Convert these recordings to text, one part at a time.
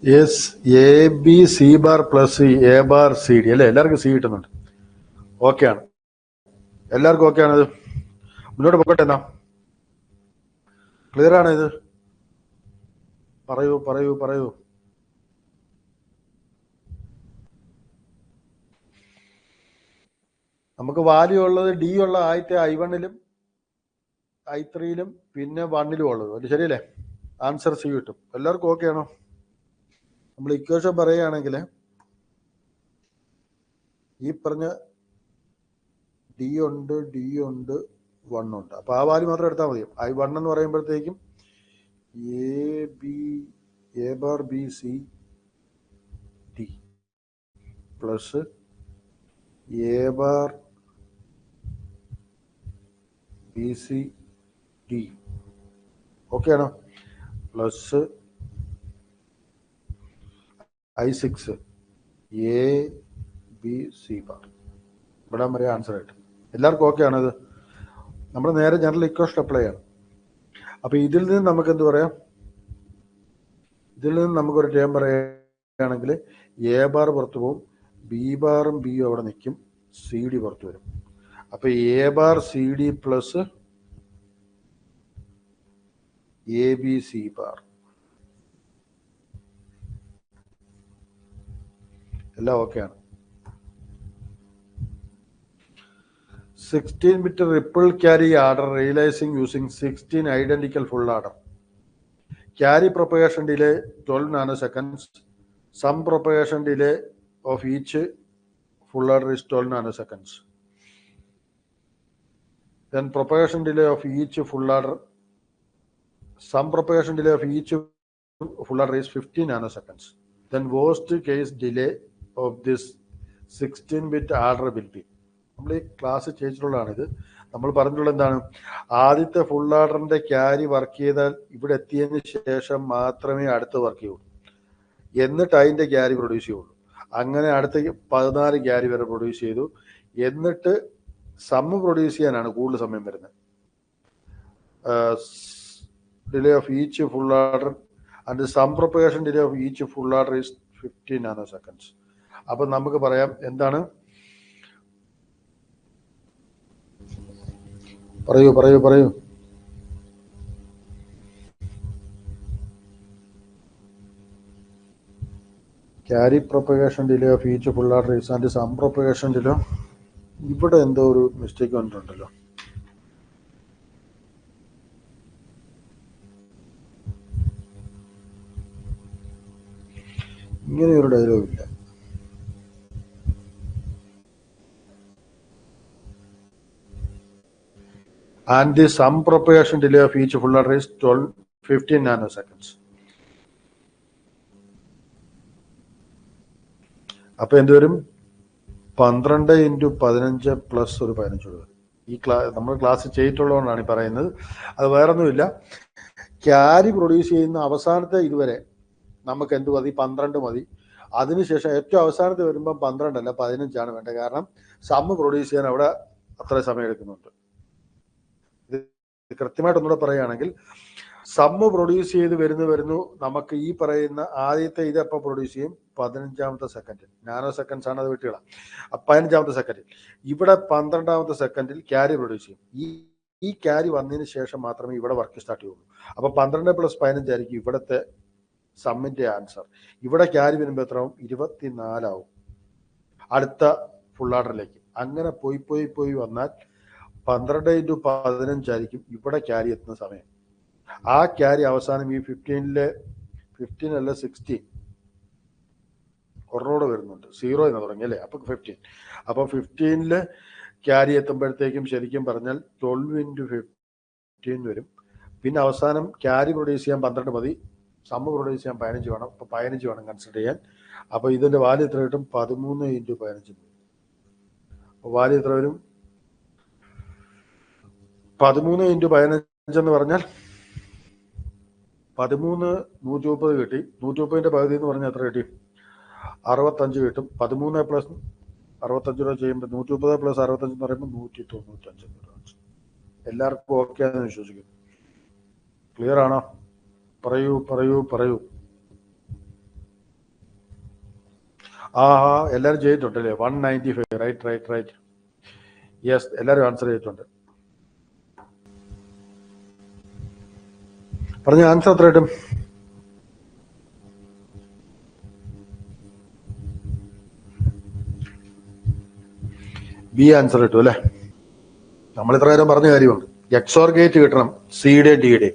Yes, A B C bar plus A bar C D അല്ലേ? എല്ലാവർക്കും C കിട്ടുന്നുണ്ട്. Okay ആണ്, എല്ലാവർക്കും ഓക്കെ ആണത്. മുന്നോട്ട് പോകട്ടെ എന്നാ? ക്ലിയർ ആണ് ഇത്? പറയൂ പറയൂ പറയൂ. നമുക്ക് വാല്യൂ ഉള്ളത് ഡി ഉള്ള ആദ്യത്തെ I1-ലും I3-ലും പിന്നെ 1-ലും ഉള്ളത്. അത് ശരിയല്ലേ? ആൻസർ സി കിട്ടും. എല്ലാവർക്കും ഓക്കെ ആണോ? നമ്മൾ ഇക്വേഷൻ പറയുകയാണെങ്കിൽ ഈ പറഞ്ഞ ഡി ഉണ്ട്, ഡി ഉണ്ട്, 1 ഉണ്ട്. അപ്പൊ ആ വാല്യൂ മാത്രം എടുത്താൽ മതി. I1 എന്ന് പറയുമ്പോഴത്തേക്കും A bar B C D plus A bar B C D, okay ആണോ? Plus I6 A B C bar. ഇവിടെ വരെ ആൻസർ ആയിട്ട് എല്ലാവർക്കും ഓക്കെ ആണത്? നമ്മൾ നേരെ ജനറൽ ഇക്വേഷൻ അപ്ലൈ ചെയ്യണം. അപ്പൊ ഇതിൽ നിന്ന് നമുക്ക് എന്ത് പറയാം? ഇതിൽ നിന്ന് നമുക്കൊരു ടേം പറയുകയാണെങ്കിൽ എ ബാർ പുറത്തു പോകും, ബി ബാറും ബിയും അവിടെ നിൽക്കും, സി ഡി പുറത്തു വരും. അപ്പൊ A bar C D plus A B C bar. എല്ലാം ഓക്കെ ആണ്. 16-bit ripple carry order realizing using 16 identical full order. Carry propagation delay 12 nanoseconds. Some propagation delay of each full order is 12 nanoseconds. Then propagation delay of each full order, some propagation delay of each full order is 15 nanoseconds. Then worst case delay of this 16-bit order will be. നമ്മൾ ഈ class ചെയ്തിട്ടുള്ളതാണിത്. നമ്മൾ പറഞ്ഞിട്ടുള്ള എന്താണ്? ആദ്യത്തെ full ഓർഡറിന്റെ carry work ചെയ്താൽ ഇവിടെ എത്തിയതിന് ശേഷം മാത്രമേ അടുത്ത വർക്ക് ചെയ്യുള്ളൂ, എന്നിട്ട് അതിന്റെ ക്യാരി പ്രൊഡ്യൂസ് ചെയ്യുള്ളൂ. അങ്ങനെ അടുത്ത 14 ക്യാരി വരെ പ്രൊഡ്യൂസ് ചെയ്തു. എന്നിട്ട് സമ്മ് പ്രൊഡ്യൂസ് ചെയ്യാനാണ് കൂടുതൽ സമയം വരുന്നത്. Delay of each full order and sum propagation delay of each full order is 15 nanoseconds. അപ്പൊ നമുക്ക് പറയാം എന്താണ്? പറയൂ പറയൂ പറയൂ. Carry propagation delay of each full order is and sum propagation delay. ഇവിടെ എന്തോ ഒരു മിസ്റ്റേക്ക് വന്നിട്ടുണ്ടല്ലോ. ഇങ്ങനെ ഒരു ഡയലോഗ് ഇല്ല. And the sum propagation delay of each full order is 15 nanoseconds. അപ്പൊ എന്ത് വരും? 12 × 15 പ്ലസ് ഒരു 15 വരും. ഈ നമ്മൾ ക്ലാസ് ചെയ്തിട്ടുള്ളതുകൊണ്ടാണ് ഈ പറയുന്നത്. അത് വേറൊന്നുമില്ല. ക്യാരി പ്രൊഡ്യൂസ് ചെയ്യുന്ന അവസാനത്തെ ഇതുവരെ നമുക്ക് എന്ത് മതി? 12 മതി. അതിനുശേഷം ഏറ്റവും അവസാനത്തെ വരുമ്പോൾ 12 അല്ല 15 വേണ്ടത്. കാരണം സമ്മ് പ്രൊഡ്യൂസ് ചെയ്യാൻ അവിടെ അത്ര സമയം എടുക്കുന്നുണ്ട്. കൃത്യമായിട്ട് ഒന്നുകൂടെ പറയുകയാണെങ്കിൽ സമ്മ് പ്രൊഡ്യൂസ് ചെയ്ത് വരുന്നു നമുക്ക് ഈ പറയുന്ന ആദ്യത്തെ ഇത് എപ്പോൾ പ്രൊഡ്യൂസ് ചെയ്യും? 15ാമത്തെ സെക്കൻഡിൽ. നാനോ സെക്കൻഡ്സ് ആണ് അത് വിട്ടുകള. 15ാമത്തെ സെക്കൻഡിൽ. ഇവിടെ 12ാമത്തെ സെക്കൻഡിൽ ക്യാരി പ്രൊഡ്യൂസ് ചെയ്യും. ഈ ക്യാരി വന്നതിന് ശേഷം മാത്രമേ ഇവിടെ വർക്ക് സ്റ്റാർട്ട് ചെയ്യുള്ളൂ. അപ്പൊ 12 + 15 ആയിരിക്കും ഇവിടുത്തെ സമ്മിന്റെ ആൻസർ. ഇവിടെ ക്യാരി വരുമ്പോൾ എത്ര ആവും? 24 ആവും അടുത്ത ഫുൾ ഓർഡറിലേക്ക്. അങ്ങനെ പോയി വന്നാൽ 12 × 15 ആയിരിക്കും ഇവിടെ ക്യാരി എത്തുന്ന സമയം. ആ ക്യാരി അവസാനം ഈ 15 അല്ല 16 ഒരെണ്ണോടെ വരുന്നുണ്ട്. 0 എന്ന് തുടങ്ങി അല്ലേ? അപ്പൊ 15. അപ്പൊ 15 ക്യാരി എത്തുമ്പോഴത്തേക്കും ശരിക്കും പറഞ്ഞാൽ 12 × 15 വരും. പിന്നെ അവസാനം ക്യാരി പ്രൊഡ്യൂസ് ചെയ്യാൻ 12 മതി, സമ്മ് പ്രൊഡ്യൂസ് ചെയ്യാൻ 15 വേണം. അപ്പൊ 15 വേണം കൺസിഡർ ചെയ്യാൻ. അപ്പൊ ഇതിന്റെ വാല്യൂ എത്ര കിട്ടും? 13 × 15. വാല്യൂ എത്ര വരും? 13 × 15 എന്ന് പറഞ്ഞാൽ 13 130 കിട്ടി. 130ന്റെ പകുതി എന്ന് പറഞ്ഞാൽ എത്ര കിട്ടി? 65 കിട്ടും. 13 + 65 ചെയ്യുമ്പോൾ 130 + 65 എന്ന് പറയുമ്പോൾ 195. എല്ലാവർക്കും ഓക്കെ ആണെന്ന് വിശ്വസിക്കുന്നു. ക്ലിയർ ആണോ? പറയൂ പറയൂ പറയൂ. എല്ലാവരും ചെയ്തിട്ടുണ്ടല്ലേ? 195. റൈറ്റ്. യെസ്, എല്ലാവരും ആൻസർ ചെയ്തിട്ടുണ്ട്. പറഞ്ഞ ആൻസർ എത്ര കിട്ടും? ബി ആൻസർ കിട്ടും അല്ലേ? നമ്മൾ ഇത്ര നേരം പറഞ്ഞ കാര്യമുണ്ട്. എക്സോർ ഗേറ്റ് കിട്ടണം, സിയുടെ ഡിയുടെ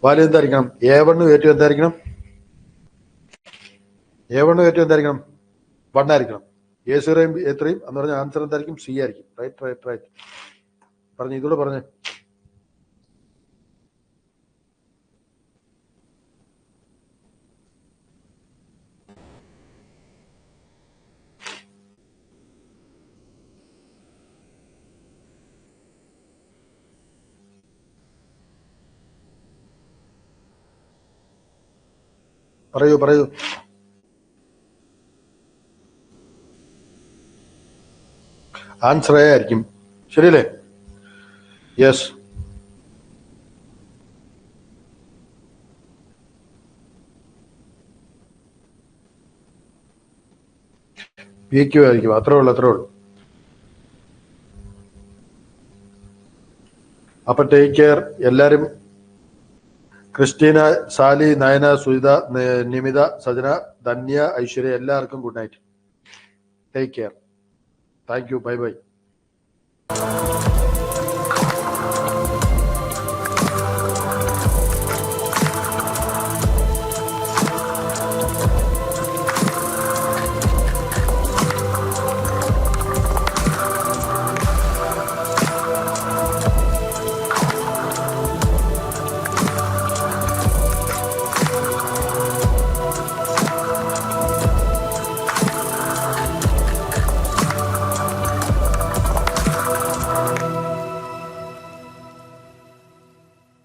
വാല്യൂ എന്തായിരിക്കണം? A1 A2 എന്തായിരിക്കണം? A1 A2 എന്തായിരിക്കണം? 1 ആയിരിക്കണം. A0 A3 എന്ന് പറഞ്ഞ ആൻസർ എന്തായിരിക്കും? സി ആയിരിക്കും. റൈറ്റ്. പറഞ്ഞു, ഇതൂടെ പറഞ്ഞേ. പറയൂ. ആൻസർ എ ആയിരിക്കും. ശരിയല്ലേ? യെസ്. PQ ആയിരിക്കും. അത്രേ ഉള്ളൂ. അപ്പൊ ടേക്ക് കെയർ എല്ലാരും. ക്രിസ്റ്റീന, സാലി, നയന, സുജിത, നിമിത, സജന, ധന്യ, ഐശ്വര്യ, എല്ലാവർക്കും good night. Take care. Thank you. By.